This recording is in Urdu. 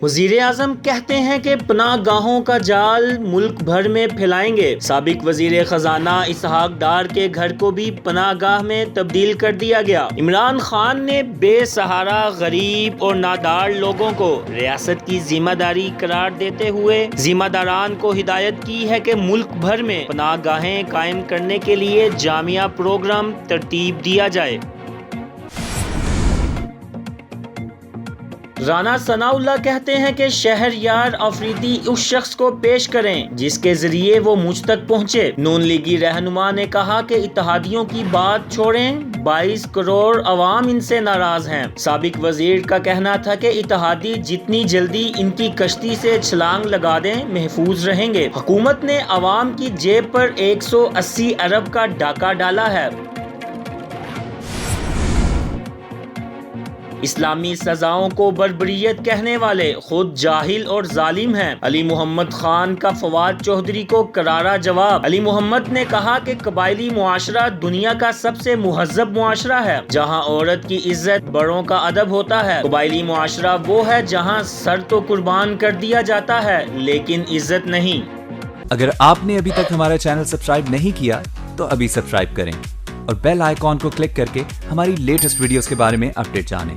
وزیر اعظم کہتے ہیں کہ پناہ گاہوں کا جال ملک بھر میں پھیلائیں گے۔ سابق وزیر خزانہ اسحاق ڈار کے گھر کو بھی پناہ گاہ میں تبدیل کر دیا گیا۔ عمران خان نے بے سہارا، غریب اور نادار لوگوں کو ریاست کی ذمہ داری قرار دیتے ہوئے ذمہ داران کو ہدایت کی ہے کہ ملک بھر میں پناہ گاہیں قائم کرنے کے لیے جامع پروگرام ترتیب دیا جائے۔ رانا ثناء اللہ کہتے ہیں کہ شہریار آفریدی اس شخص کو پیش کریں جس کے ذریعے وہ مجھ تک پہنچے۔ نون لیگی رہنما نے کہا کہ اتحادیوں کی بات چھوڑیں، 22 کروڑ عوام ان سے ناراض ہیں۔ سابق وزیر کا کہنا تھا کہ اتحادی جتنی جلدی ان کی کشتی سے چھلانگ لگا دیں محفوظ رہیں گے۔ حکومت نے عوام کی جیب پر 180 ارب کا ڈاکہ ڈالا ہے۔ اسلامی سزاؤں کو بربریت کہنے والے خود جاہل اور ظالم ہیں۔ علی محمد خان کا فواد چوہدری کو کرارا جواب۔ علی محمد نے کہا کہ قبائلی معاشرہ دنیا کا سب سے مہذب معاشرہ ہے، جہاں عورت کی عزت، بڑوں کا ادب ہوتا ہے۔ قبائلی معاشرہ وہ ہے جہاں سر تو قربان کر دیا جاتا ہے لیکن عزت نہیں۔ اگر آپ نے ابھی تک ہمارا چینل سبسکرائب نہیں کیا تو ابھی سبسکرائب کریں اور بیل آئیکن کو کلک کر کے ہماری لیٹسٹ ویڈیوز کے بارے میں اپڈیٹ جانیں۔